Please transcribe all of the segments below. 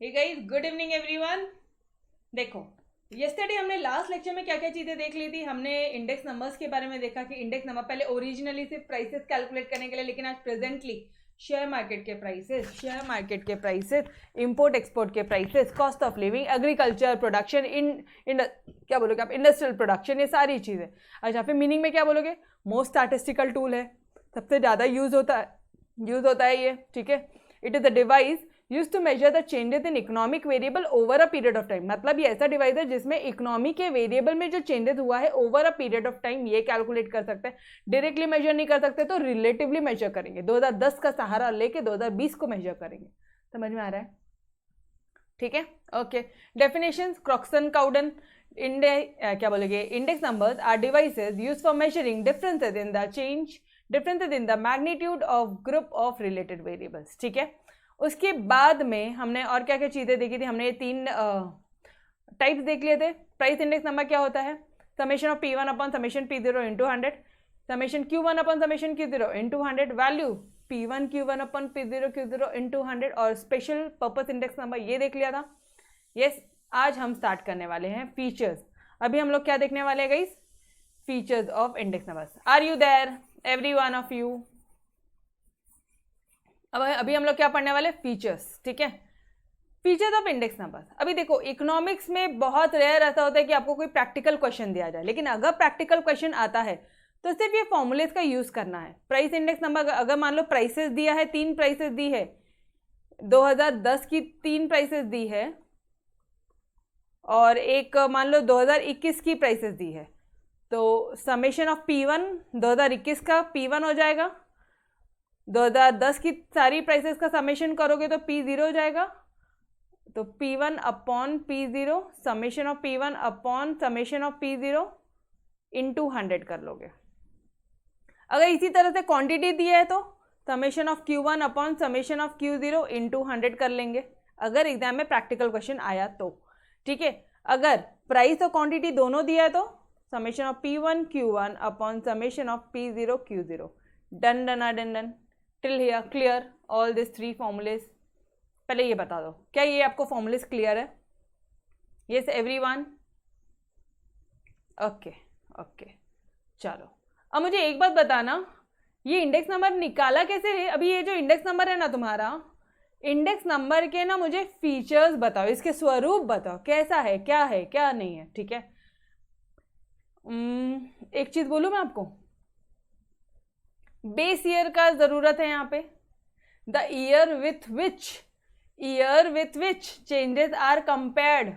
हे guys, good evening everyone. देखो, yesterday हमने last lecture में क्या क्या चीज़ें देख ली थी। हमने इंडेक्स नंबर्स के बारे में देखा कि इंडेक्स नंबर पहले ओरिजिनली सिर्फ प्राइसेस कैलकुलेट करने के लिए, लेकिन आज प्रेजेंटली शेयर मार्केट के प्राइसेस, इंपोर्ट एक्सपोर्ट के prices, cost of living, agriculture production, क्या बोलोगे आप, इंडस्ट्रियल प्रोडक्शन, ये सारी चीज़ें। अच्छा, फिर मीनिंग में क्या बोलोगे? मोस्ट स्टैटिस्टिकल टूल है, सबसे ज़्यादा यूज होता है ये, ठीक है। It is a device use to measure the changes in economic variable over a period of time. मतलब ये ऐसा डिवाइस है जिसमें इकोनॉमी के वेरिएबल में जो चेंजेस हुआ है over a period of time ये कैलकुलेट कर सकते हैं। डायरेक्टली मेजर नहीं कर सकते तो रिलेटिवली मेजर करेंगे। 2010 का सहारा लेके 2020 को मेजर करेंगे। समझ में आ रहा है? ठीक है, ओके। डेफिनेशन, क्रॉक्सन काउडन क्या बोलेंगे, index numbers are devices use for measuring differences in the magnitude of group of related variables. ठीक है, उसके बाद में हमने और क्या क्या चीज़ें देखी थी। हमने ये 3 टाइप्स देख लिए थे। प्राइस इंडेक्स नंबर क्या होता है? Summation of P1 upon summation P0 into 100, summation Q1 upon summation Q0 into 100, value P1 Q1 upon P0 Q0 into 100, और स्पेशल पर्पस इंडेक्स नंबर ये देख लिया था। यस, आज हम स्टार्ट करने वाले हैं फीचर्स। अभी हम लोग क्या देखने वाले हैं guys? Features of index numbers. Are you there every one of you? अब अभी हम लोग क्या पढ़ने वाले? फीचर्स। ठीक है, फीचर्स ऑफ इंडेक्स नंबर्स। अभी देखो, इकोनॉमिक्स में बहुत रेयर ऐसा होता है कि आपको कोई प्रैक्टिकल क्वेश्चन दिया जाए, लेकिन अगर प्रैक्टिकल क्वेश्चन आता है तो सिर्फ ये फॉर्मूलेस का यूज करना है। प्राइस इंडेक्स नंबर, अगर मान लो प्राइसेस दिया है, 3 प्राइसेस दी है, 2010 की 3 प्राइसेस दी है, और एक मान लो 2021 की प्राइसेस दी है, तो समेशन ऑफ P1 2021 का P1 हो जाएगा, 2010 की सारी प्राइसेस का समेशन करोगे तो P0 हो जाएगा, तो P1 upon P0, summation of P1 upon summation of P0 into 100 कर लोगे। अगर इसी तरह से क्वांटिटी दिया है तो summation of Q1 upon summation of Q0 into 100 कर लेंगे, अगर एग्जाम में प्रैक्टिकल क्वेश्चन आया तो। ठीक है, अगर प्राइस और क्वांटिटी दोनों दिया है तो summation of P1 Q1 upon summation of P0 Q0। Done done done done till here clear all this 3 formulas. पहले ये बता दो, क्या ये आपको फॉर्मूलेज क्लियर है? Yes everyone? ओके ओके, चलो अब मुझे एक बात बताना, ये इंडेक्स नंबर निकाला कैसे है? अभी ये जो इंडेक्स नंबर है ना तुम्हारा, इंडेक्स नंबर के ना मुझे फीचर्स बताओ, इसके स्वरूप बताओ, कैसा है, क्या नहीं है। ठीक है, एक चीज बोलूं मैं आपको, बेस ईयर का जरूरत है यहाँ पे। The year with which changes are compared,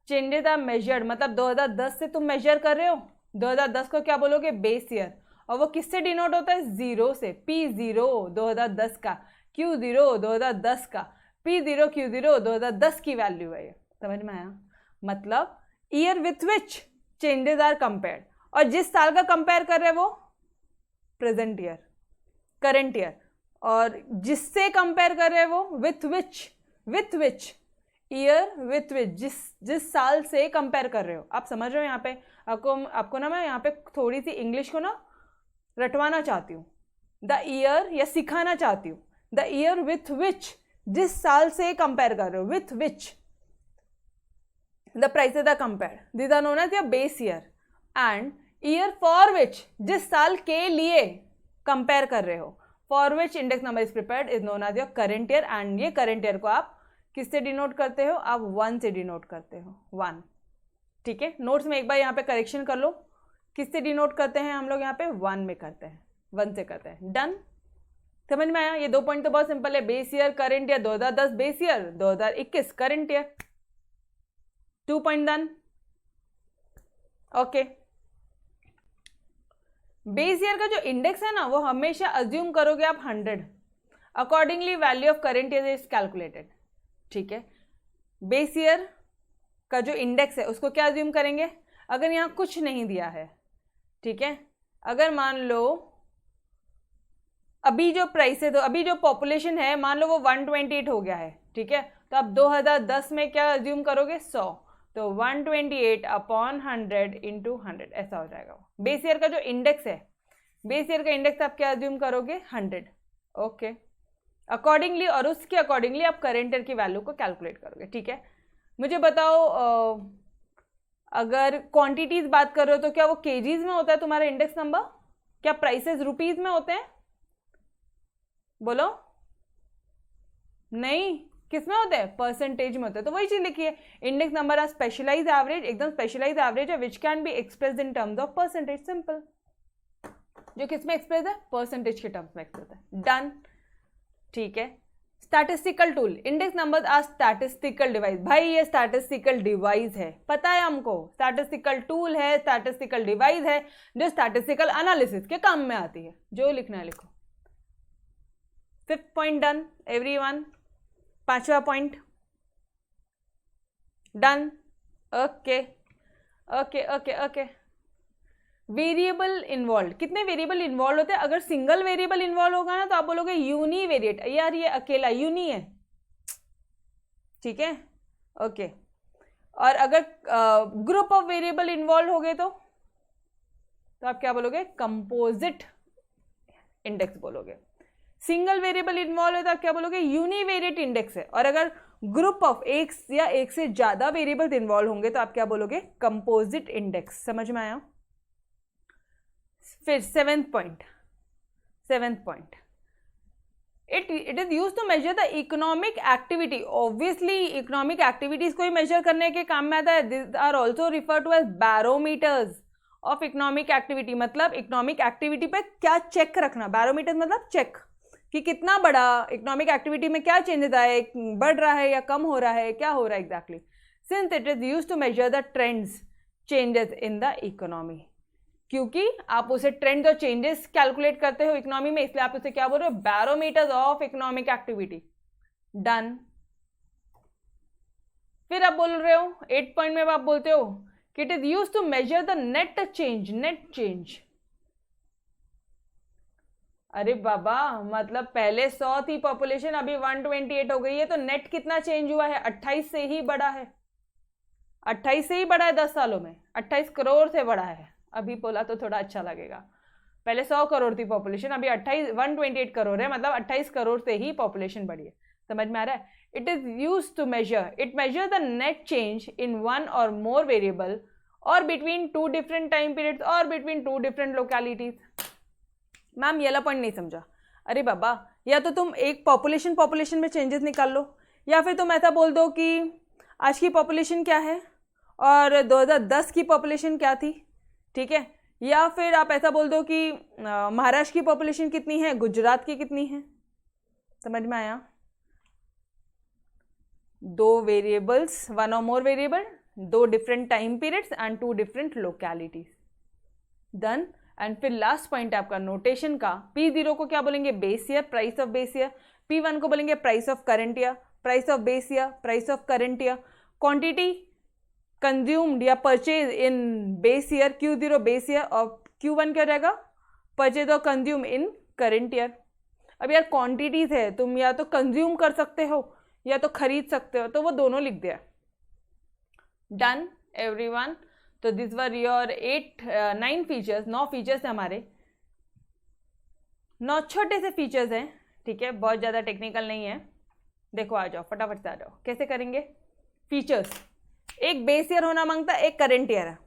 changes are measured, मतलब 2010 से तुम मेजर कर रहे हो, 2010 को क्या बोलोगे? Base year. और वो किससे डिनोट होता है? 0 से। P0 2010 का, Q0 2010 का, P0 Q0 2010 की वैल्यू है ये। समझ में आया? मतलब year with which changes are compared, और जिस साल का कंपेयर कर रहे हैं वो प्रेजेंट ईयर, करंट ईयर, और जिससे कंपेयर कर रहे हैं वो विथ विच ईयर, विथ विच जिस साल से कंपेयर कर रहे हो। आप समझ रहे हो? यहाँ पे आपको ना मैं यहाँ पे थोड़ी सी इंग्लिश को ना रटवाना चाहती हूँ, द ईयर, या सिखाना चाहती हूँ। द ईयर विथ विच, जिस साल से कंपेयर कर रहे हो, with which the prices are compared, this are known as your base year. And year for which, जिस साल के लिए कंपेयर कर रहे हो, for which index number is prepared, is known as your current year. And ये current year को आप किससे डिनोट करते हो? आप 1 से डिनोट करते हो, 1। ठीक है, नोट्स में एक बार यहाँ पे करेक्शन कर लो, किससे डिनोट करते हैं हम लोग? यहाँ पे 1 में करते हैं, 1 से करते हैं। डन, समझ में आया? ये 2 पॉइंट तो बहुत सिंपल है, base year, current year, 2010 base year, 2021 current year, 2 point done. Okay, base year का जो इंडेक्स है ना वो हमेशा अज्यूम करोगे आप 100, accordingly value of current year is calculated. ठीक है, बेस ईयर का जो इंडेक्स है उसको क्या अज्यूम करेंगे? अगर यहाँ कुछ नहीं दिया है, ठीक है, अगर मान लो अभी जो प्राइस है, तो अभी जो पॉपुलेशन है मान लो वो 128 हो गया है, ठीक है, तो आप 2010 में क्या अज्यूम करोगे? 100, तो 128 अपॉन 100 इंटू 100, ऐसा हो जाएगा। बेस ईयर का जो इंडेक्स है, बेस ईयर का इंडेक्स आप क्या अज्यूम करोगे? 100। ओके, अकॉर्डिंगली, और उसके अकॉर्डिंगली आप करंट ईयर की वैल्यू को कैलकुलेट करोगे। ठीक है, मुझे बताओ अगर क्वांटिटीज बात कर रहे हो तो क्या वो केजीज में होता है तुम्हारा इंडेक्स नंबर, क्या प्राइसेस रुपीज में होते हैं? बोलो। नहीं, किस में होते हैं? परसेंटेज में होते हैं। तो वही चीज लिखिए, index number are specialise average, एकदम स्पेशलाइज एवरेज है which can be expressed in terms of percentage. Simple. जो किस में एक्सप्रेस है? परसेंटेज के टर्म्स में एक्सप्रेस है। डन। ठीक है, statistical tool, index number are statistical device. भाई ये स्टैटिस्टिकल डिवाइस है, पता है हमको, स्टैटिस्टिकल टूल है, स्टैटिस्टिकल डिवाइस है जो स्टैटिस्टिकल एनालिसिस के काम में आती है। जो लिखना है लिखो। 5th point done everyone. 5वां point done. Okay okay okay okay. Variable involve, कितने वेरिएबल इन्वॉल्व होते हैं? अगर सिंगल वेरिएबल इन्वॉल्व होगा ना तो आप बोलोगे यूनिवेरिएट। यार ये अकेला यूनि है। ठीक है, ओके। और अगर ग्रुप ऑफ वेरिएबल इन्वॉल्व हो गए तो आप क्या बोलोगे? कंपोजिट इंडेक्स बोलोगे। सिंगल वेरिएबल इन्वॉल्व है तो आप क्या बोलोगे? यूनिवेरिएट इंडेक्स है। और अगर ग्रुप ऑफ एक या एक से ज्यादा वेरिएबल्स इन्वॉल्व होंगे तो आप क्या बोलोगे? Composite index. समझ में आया? फिर 7th point it is use to measure the economic activity. Obviously economic activities को ही मेजर करने के काम में आता है। This are also refer to as barometers of economic activity. मतलब इकोनॉमिक एक्टिविटी पे क्या चेक रखना। बैरोमीटर मतलब चेक कि कितना बड़ा इकोनॉमिक एक्टिविटी में क्या चेंजेस आए, बढ़ रहा है या कम हो रहा है, क्या हो रहा है exactly. Since it is use to measure the trends changes in the economy, क्योंकि आप उसे ट्रेंड और चेंजेस कैलकुलेट करते हो इकोनॉमी में, इसलिए आप उसे क्या बोल रहे हो? Barometers of economic activity. Done. फिर आप बोल रहे हो 8 पॉइंट में आप बोलते हो कि it is use to measure the net change. अरे बाबा, मतलब पहले 100 थी पॉपुलेशन, अभी 128 हो गई है, तो नेट कितना चेंज हुआ है? 28 से ही बढ़ा है। 28 से ही बढ़ा है 10 सालों में, 28 करोड़ से बढ़ा है। अभी बोला तो थोड़ा अच्छा लगेगा। पहले 100 करोड़ थी पॉपुलेशन, अभी 128 करोड़ है, मतलब 28 करोड़ से ही पॉपुलेशन बढ़ी है। समझ में आ रहा है? It is use to measure, it measure the net change in one और मोर वेरिएबल और बिटवीन 2 डिफरेंट टाइम पीरियड्स और बिटवीन 2 डिफरेंट लोकेलिटीज। मैम ये वाला पॉइंट नहीं समझा। अरे बाबा, या तो तुम एक पॉपुलेशन में चेंजेस निकाल लो, या फिर तुम ऐसा बोल दो कि आज की पॉपुलेशन क्या है और 2010 की पॉपुलेशन क्या थी। ठीक है, या फिर आप ऐसा बोल दो कि महाराष्ट्र की पॉपुलेशन कितनी है, गुजरात की कितनी है। समझ में आया? 2 variables, 1 or more variable, 2 different time periods and 2 different localities. Done. And फिर लास्ट पॉइंट आपका नोटेशन का, P0 को क्या बोलेंगे? Base year, price of base year. P1 को बोलेंगे price of current year, price of base year, price of current year. Quantity consumed या purchase in base year, Q0 base year, और Q1 क्या रहेगा? परचेज और कंज्यूम इन करंट ईयर। अब यार quantities है, तुम या तो कंज्यूम कर सकते हो या तो खरीद सकते हो, तो वो दोनों लिख दिया। Done everyone. तो this were your 9 features, 9 features है हमारे, 9 छोटे से फीचर्स हैं। ठीक है, बहुत ज़्यादा टेक्निकल नहीं है। देखो आ जाओ, फटाफट से आ जाओ। कैसे करेंगे? फीचर्स, एक बेस ईयर होना मांगता है, एक करंट ईयर है।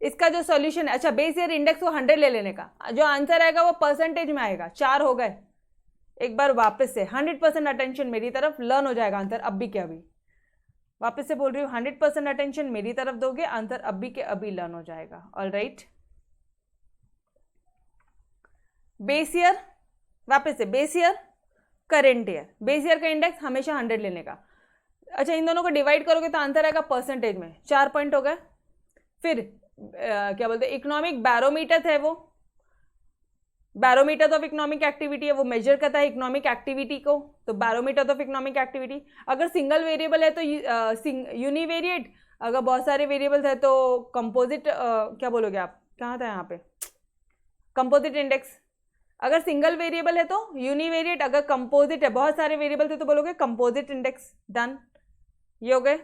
इसका जो सॉल्यूशन है, अच्छा बेस ईयर इंडेक्स को 100 ले लेने का, जो आंसर आएगा वो परसेंटेज में आएगा। 4 हो गए। एक बार वापस से 100% अटेंशन मेरी तरफ, लर्न हो जाएगा आंसर अभी के अभी। वापस से बोल रही हूँ, 100% अटेंशन मेरी तरफ दोगे, आंसर अभी के अभी लर्न हो जाएगा। ऑलराइट, बेस ईयर, वापस से base year, current year. Base year का इंडेक्स हमेशा 100 लेने का। अच्छा, इन दोनों को डिवाइड करोगे तो आंसर आएगा परसेंटेज में। 4 पॉइंट हो गए। फिर क्या बोलते हैं, इकोनॉमिक बैरोमीटर है, वो बैरोमीटर ऑफ इकोनॉमिक एक्टिविटी है, वो मेजर करता है इकोनॉमिक एक्टिविटी को। तो बैरोमीटर ऑफ इकोनॉमिक एक्टिविटी, अगर सिंगल वेरिएबल है तो यूनिवेरिएट, अगर बहुत सारे वेरिएबल्स है तो कंपोजिट, क्या बोलोगे आप, कहाँ था यहाँ पे, कंपोजिट इंडेक्स। अगर सिंगल वेरिएबल है तो यूनिवेरिएट, अगर कंपोजिट है, बहुत सारे वेरिएबल थे तो बोलोगे कंपोजिट इंडेक्स। डन, ये हो गए।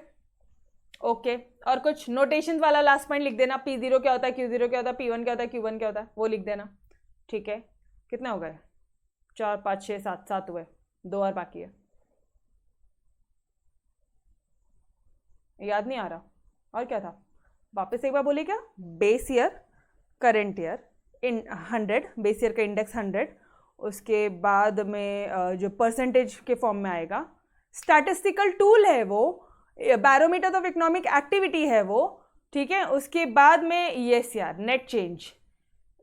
ओके, और कुछ नोटेशन वाला लास्ट पॉइंट लिख देना। P0 क्या होता है, Q0 क्या होता है, P1 क्या होता है, Q1 क्या होता है, वो लिख देना। ठीक है, कितने हो गए? 4 5 6 7 7 हुए। 2 और बाकी है, याद नहीं आ रहा। और क्या था, वापस एक बार बोलिए क्या? बेस ईयर, करंट ईयर, इन 100, बेस ईयर का इंडेक्स 100, उसके बाद में जो परसेंटेज के फॉर्म में आएगा, स्टैटिस्टिकल टूल है वो, बैरोमीटर ऑफ इकोनॉमिक एक्टिविटी है वो, ठीक है। उसके बाद में यस यार, नेट चेंज,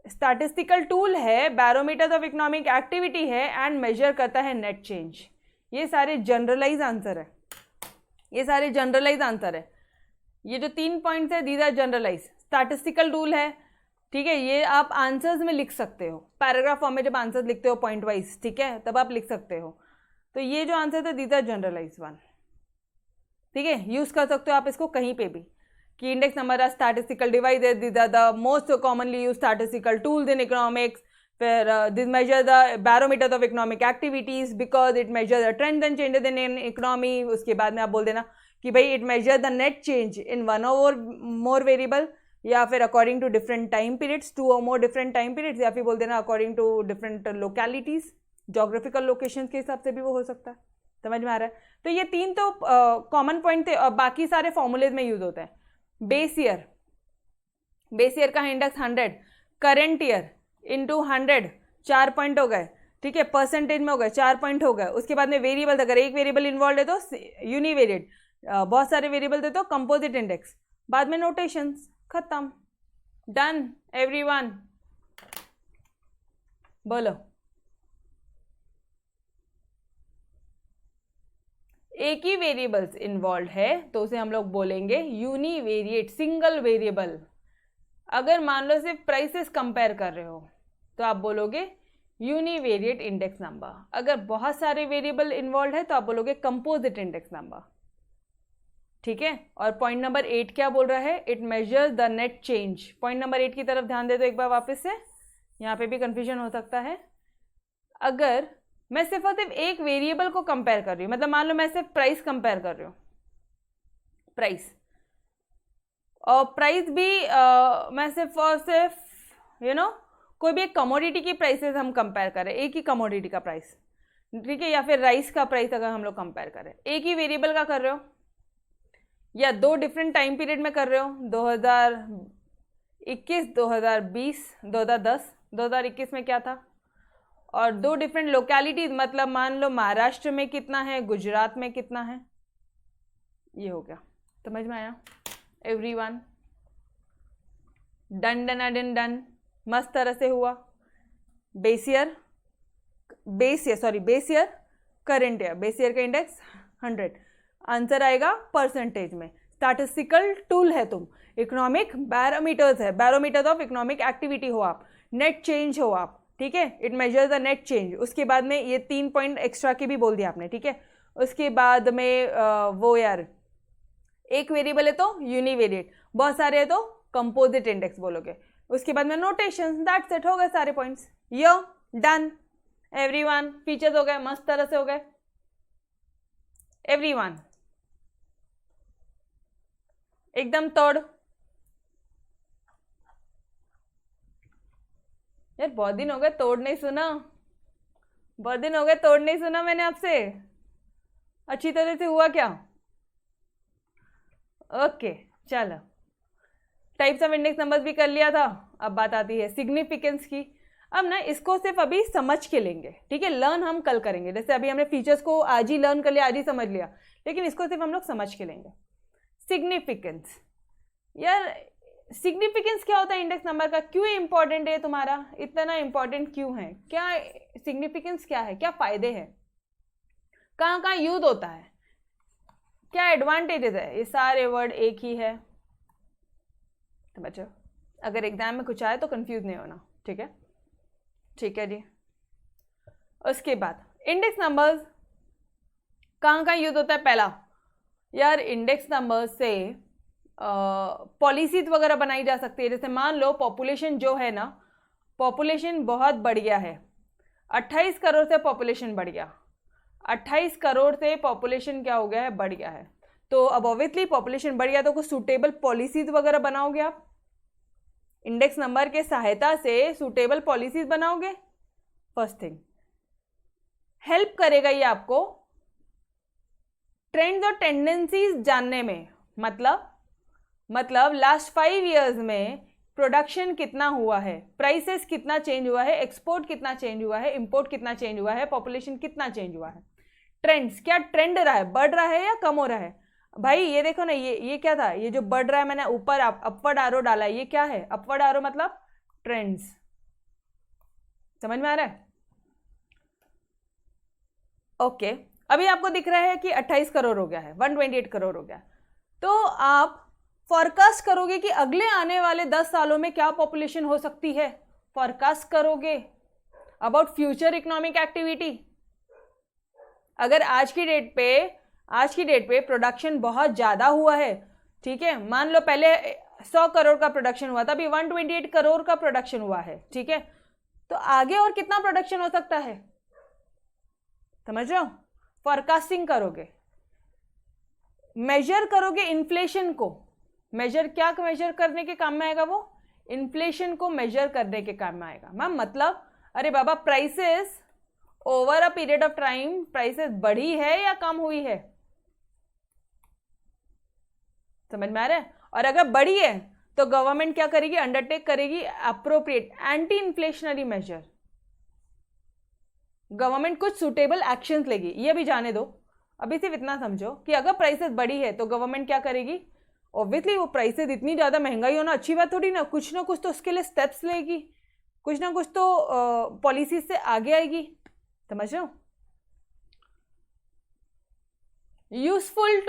स्टैटिस्टिकल टूल है, बैरोमीटर ऑफ इकोनॉमिक एक्टिविटी है, एंड मेजर करता है नेट चेंज। ये सारे जनरलाइज आंसर है, ये सारे जनरलाइज आंसर है। ये जो 3 पॉइंट्स है these are generalise. Statistical tool है, ठीक है, ये आप आंसर्स में लिख सकते हो, पैराग्राफ फॉर्म में जब आंसर्स लिखते हो पॉइंट वाइज, ठीक है, तब आप लिख सकते हो। तो ये जो आंसर थे दीज आर जनरलाइज वन, ठीक है, यूज कर सकते हो आप इसको कहीं पे भी कि index number are statistical devices, these are the most commonly use statistical tools in economics. फिर this measure the barometer of economic activities because it measure the trend and changes in economy. उसके बाद में आप बोल देना कि भाई it measure the net change in one और मोर वेरिएबल, या फिर according to different time periods, 2 or more different time periods, या फिर बोल देना according to different localities, geographical location के हिसाब से भी वो हो सकता है। समझ में आ रहा है? तो ये 3 तो कॉमन पॉइंट थे, और बाकी सारे फॉर्मूलेज में यूज होते हैं। बेस ईयर, बेस ईयर का index 100, current year into 100, 4 point हो गए, ठीक है, परसेंटेज में हो गए 4 पॉइंट हो गए। उसके बाद में वेरिएबल, अगर एक वेरिएबल इन्वॉल्व है तो यूनिवेरिएट, बहुत सारे वेरिएबल थे तो कंपोजिट इंडेक्स, बाद में नोटेशंस, खत्म, डन एवरीवन। बोलो, एक ही वेरिएबल्स इन्वॉल्व है तो उसे हम लोग बोलेंगे यूनिवेरिएट, सिंगल वेरिएबल। अगर मान लो सिर्फ प्राइसेस कंपेयर कर रहे हो तो आप बोलोगे यूनिवेरिएट इंडेक्स नंबर। अगर बहुत सारे वेरिएबल इन्वॉल्व है तो आप बोलोगे कंपोजिट इंडेक्स नंबर, ठीक है। और पॉइंट नंबर 8 क्या बोल रहा है? It measures the net change. Point number 8 की तरफ ध्यान दे दो एक बार वापस से, यहाँ पे भी कंफ्यूजन हो सकता है। अगर मैं सिर्फ और सिर्फ एक वेरिएबल को कंपेयर कर रही हूँ, मतलब मान लो मैं सिर्फ प्राइस कंपेयर कर रही हूँ, प्राइस, और प्राइस भी मैं सिर्फ और सिर्फ कोई भी एक कमोडिटी की प्राइसेस हम कंपेयर करें, एक ही कमोडिटी का प्राइस, ठीक है, या फिर राइस का प्राइस अगर हम लोग कंपेयर करें, एक ही वेरिएबल का कर रहे हो या 2 डिफरेंट टाइम पीरियड में कर रहे हो, 2021, 2020, 2010, 2021 में क्या था, और 2 डिफरेंट लोकेलिटीज, मतलब मान लो महाराष्ट्र में कितना है, गुजरात में कितना है, ये हो गया। समझ में आया everyone? Done done done done, मस्त तरह से हुआ। Base year, base year, current year, base year का इंडेक्स 100, आंसर आएगा परसेंटेज में। स्टैटिस्टिकल टूल है तुम, इकोनॉमिक बैरोमीटर्स है, बैरोमीटर ऑफ इकोनॉमिक एक्टिविटी हो आप, नेट चेंज हो आप, ठीक है, it measures the net change. उसके बाद में ये 3 पॉइंट एक्स्ट्रा के भी बोल दिया आपने, ठीक है। उसके बाद में वो यार, एक वेरिएबल है तो यूनिवेरिएट, बहुत सारे है तो कंपोजिट इंडेक्स बोलोगे। उसके बाद में नोटेशन, दैट्स इट, हो गए सारे पॉइंट्स। यो डन एवरीवन, फीचर्स हो गए, मस्त तरह से हो गए एवरीवन, एकदम तोड़। यार बहुत दिन हो गए तोड़ नहीं सुना, बहुत दिन हो गए तोड़ नहीं सुना मैंने आपसे, अच्छी तरह से हुआ क्या? ओके चलो, टाइप्स ऑफ इंडेक्स नंबर्स भी कर लिया था। अब बात आती है सिग्निफिकेंस की। अब ना इसको सिर्फ अभी समझ के लेंगे, ठीक है, लर्न हम कल करेंगे। जैसे अभी हमने फीचर्स को आज ही लर्न कर लिया, आज ही समझ लिया, लेकिन इसको सिर्फ हम लोग समझ के लेंगे। सिग्निफिकेंस, यार सिग्निफिकेंस क्या होता है इंडेक्स नंबर का? क्यों इंपॉर्टेंट है तुम्हारा, इतना इंपॉर्टेंट क्यों है? क्या सिग्निफिकेंस क्या है, क्या फायदे हैं, कहाँ कहाँ यूज होता है, क्या एडवांटेजेस है? ये सारे वर्ड एक ही है तो बच्चों अगर एग्जाम में कुछ आए तो कंफ्यूज नहीं होना, ठीक है, ठीक है जी। उसके बाद इंडेक्स नंबर्स कहाँ कहाँ यूज होता है? पहला यार इंडेक्स नंबर से पॉलिसीज वगैरह बनाई जा सकती है। जैसे मान लो पॉपुलेशन जो है ना, पॉपुलेशन बहुत बढ़ गया है, 28 करोड़ से पॉपुलेशन बढ़ गया, 28 करोड़ से पॉपुलेशन क्या हो गया है, बढ़ गया है। तो अब ऑब्वियसली पॉपुलेशन बढ़ गया तो कुछ सूटेबल पॉलिसीज वगैरह बनाओगे आप, इंडेक्स नंबर के सहायता से सूटेबल पॉलिसीज बनाओगे। फर्स्ट थिंग, हेल्प करेगा ये आपको ट्रेंड्स और टेंडेंसीज जानने में। मतलब लास्ट 5 इयर्स में प्रोडक्शन कितना हुआ है, प्राइसेस कितना चेंज हुआ है, एक्सपोर्ट कितना चेंज हुआ है, इंपोर्ट कितना चेंज हुआ है, पॉपुलेशन कितना चेंज हुआ है। ट्रेंड्स, क्या ट्रेंड रहा है, बढ़ रहा है या कम हो रहा है। भाई ये देखो ना, ये क्या था, ये जो बढ़ रहा है मैंने ऊपर अपवर्ड आरो डाला है, ये क्या है, अपवर्ड आरो मतलब ट्रेंड्स। समझ में आ रहा है? ओके अभी आपको दिख रहा है कि 28 करोड़ हो गया है, 128 करोड़ हो गया। तो आप फॉरकास्ट करोगे कि अगले आने वाले 10 सालों में क्या पॉपुलेशन हो सकती है, फॉरकास्ट करोगे अबाउट फ्यूचर इकोनॉमिक एक्टिविटी। अगर आज की डेट पे प्रोडक्शन बहुत ज़्यादा हुआ है, ठीक है, मान लो पहले 100 करोड़ का प्रोडक्शन हुआ था, अभी 128 करोड़ का प्रोडक्शन हुआ है, ठीक है, तो आगे और कितना प्रोडक्शन हो सकता है, समझ रहे हो। फॉरकास्टिंग करोगे, मेजर करोगे इन्फ्लेशन को, मेजर करने के काम में आएगा, वो इन्फ्लेशन को मेजर करने के काम में आएगा। मैम मतलब अरे बाबा prices over a period of time prices बढ़ी है या कम हुई है, समझ में आ रहा है। और अगर बढ़ी है तो गवर्नमेंट क्या करेगी, अंडरटेक करेगी appropriate anti inflationary measure, government कुछ सुटेबल एक्शंस लेगी। ये भी जाने दो, अभी सिर्फ इतना समझो कि अगर प्राइसेस बढ़ी है तो गवर्नमेंट क्या करेगी, ऑब्वियसली वो प्राइसेस इतनी ज़्यादा महंगाई होना अच्छी बात थोड़ी ना कुछ तो उसके लिए स्टेप्स लेगी, कुछ ना कुछ तो पॉलिसी से आगे आएगी, समझ रहे हो। Useful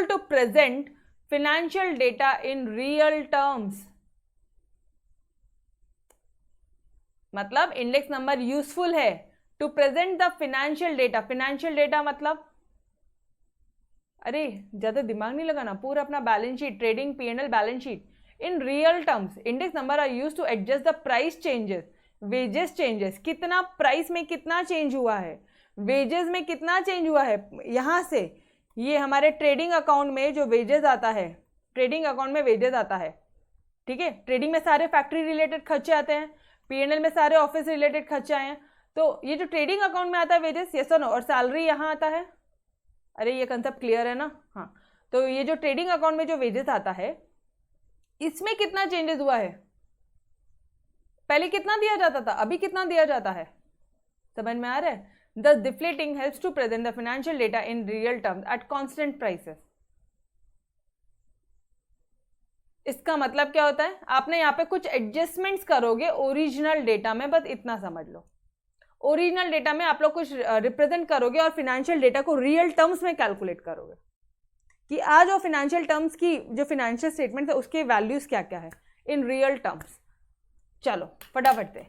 to present financial data in real terms, मतलब इंडेक्स नंबर यूजफुल है to present the financial data. Financial data मतलब अरे ज्यादा दिमाग नहीं लगाना, पूरा अपना balance sheet, trading P&L balance sheet in real terms. Index number are used to adjust the price changes, wages changes, कितना प्राइस में कितना चेंज हुआ है, वेजेस में कितना चेंज हुआ है। यहाँ से ये हमारे ट्रेडिंग अकाउंट में जो वेजेस आता है, ट्रेडिंग अकाउंट में वेजेस आता है, ठीक है, ट्रेडिंग में सारे फैक्ट्री रिलेटेड खर्चे आते हैं, P&L में सारे ऑफिस रिलेटेड खर्चे आए हैं, तो ये जो ट्रेडिंग अकाउंट में आता है वेजेस, ये सुनो, और सैलरी यहाँ आता है। अरे ये कंसेप्ट क्लियर है ना। हाँ, तो ये जो ट्रेडिंग अकाउंट में जो वेजेस आता है, इसमें कितना चेंजेस हुआ है, पहले कितना दिया जाता था, अभी कितना दिया जाता है, समझ में आ रहा है। Thus deflating helps to present the financial data in real terms at constant prices. इसका मतलब क्या होता है, आपने यहाँ पे कुछ एडजस्टमेंट्स करोगे ओरिजिनल डेटा में, बस इतना समझ लो। ओरिजिनल डेटा में आप लोग कुछ रिप्रेजेंट करोगे और फिनेंशियल डेटा को रियल टर्म्स में कैलकुलेट करोगे कि आज और फिनेंशियल टर्म्स की जो फिनेंशियल स्टेटमेंट है उसके वैल्यूज क्या क्या है इन रियल टर्म्स। चलो फटाफट से,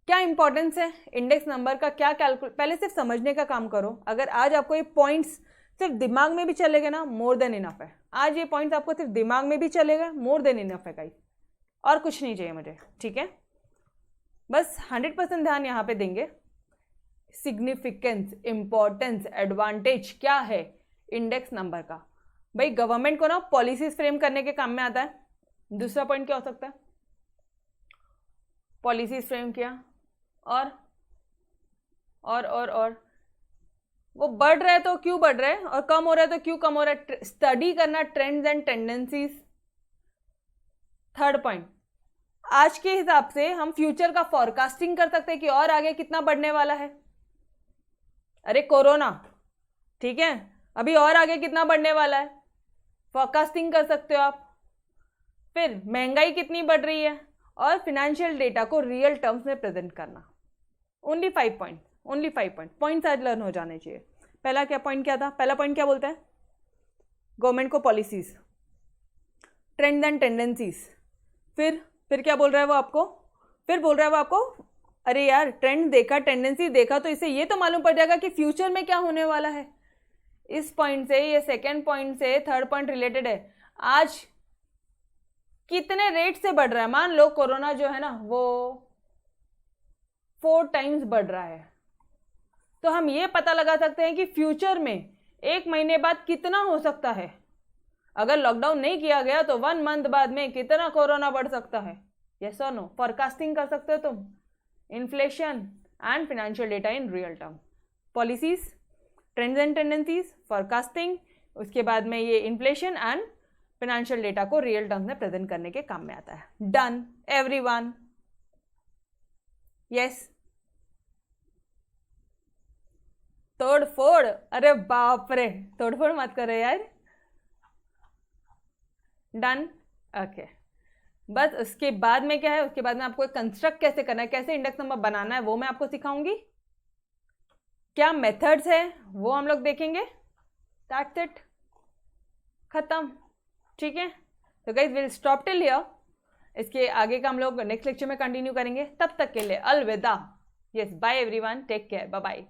क्या इंपॉर्टेंस है इंडेक्स नंबर का, क्या कैलकुलेट, पहले सिर्फ समझने का काम करो। अगर आज आपको ये पॉइंट्स सिर्फ दिमाग में भी चलेगा ना, मोर देन इनफ है। आज ये पॉइंट्स आपको सिर्फ दिमाग में भी चलेगा, मोर देन इनफ है गाइस, और कुछ नहीं चाहिए मुझे, ठीक है। बस 100% ध्यान यहाँ पे देंगे। सिग्निफिकेंस, इंपॉर्टेंस, एडवांटेज क्या है इंडेक्स नंबर का। भाई गवर्नमेंट को ना पॉलिसीज फ्रेम करने के काम में आता है। दूसरा पॉइंट क्या हो सकता है, पॉलिसीज फ्रेम किया और वो बढ़ रहा है तो क्यों बढ़ रहा है, और कम हो रहा है तो क्यों कम हो रहा है, स्टडी करना trends and tendencies. Third point, आज के हिसाब से हम फ्यूचर का फॉरकास्टिंग कर सकते हैं कि और आगे कितना बढ़ने वाला है। अरे कोरोना, ठीक है, अभी और आगे कितना बढ़ने वाला है, फॉरकास्टिंग कर सकते हो आप। फिर महंगाई कितनी बढ़ रही है, और फिनेंशियल डेटा को रियल टर्म्स में प्रेजेंट करना। ओनली 5 पॉइंट, ओनली 5 पॉइंट्स आज लर्न हो जाने चाहिए। पहला क्या पॉइंट क्या था, पहला पॉइंट क्या बोलता है, गवर्नमेंट को पॉलिसीज, ट्रेंड एंड टेंडेंसीज। फिर क्या बोल रहा है वो आपको, फिर बोल रहा है वो आपको, अरे यार ट्रेंड देखा, टेंडेंसी देखा, तो इससे ये तो मालूम पड़ जाएगा कि फ्यूचर में क्या होने वाला है। इस पॉइंट से, ये सेकेंड पॉइंट से थर्ड पॉइंट रिलेटेड है। आज कितने रेट से बढ़ रहा है, मान लो कोरोना जो है ना वो 4 टाइम्स बढ़ रहा है, तो हम ये पता लगा सकते हैं कि फ्यूचर में 1 महीने बाद कितना हो सकता है। अगर लॉकडाउन नहीं किया गया तो 1 मंथ बाद में कितना कोरोना बढ़ सकता है, यस और नो। फॉरकास्टिंग कर सकते हो तुम, inflation, and financial data in real term, policies, trends and tendencies, forecasting, उसके बाद में ये इन्फ्लेशन एंड फाइनेंशियल डेटा को रियल टर्म्स में प्रेजेंट करने के काम में आता है। Done everyone? यस। तोड़ फोड़? अरे बाप रे, तोड़ फोड़ मत करो यार। Done, okay. बस उसके बाद में क्या है, उसके बाद में आपको कंस्ट्रक्ट कैसे करना है, कैसे इंडेक्स नंबर बनाना है, वो मैं आपको सिखाऊंगी। क्या मेथड्स है वो हम लोग देखेंगे। दैट्स इट, खत्म। ठीक है, तो guys will stop till here. इसके आगे का हम लोग नेक्स्ट लेक्चर में कंटिन्यू करेंगे। तब तक के लिए अलविदा। Yes, bye everyone, take care, bye bye.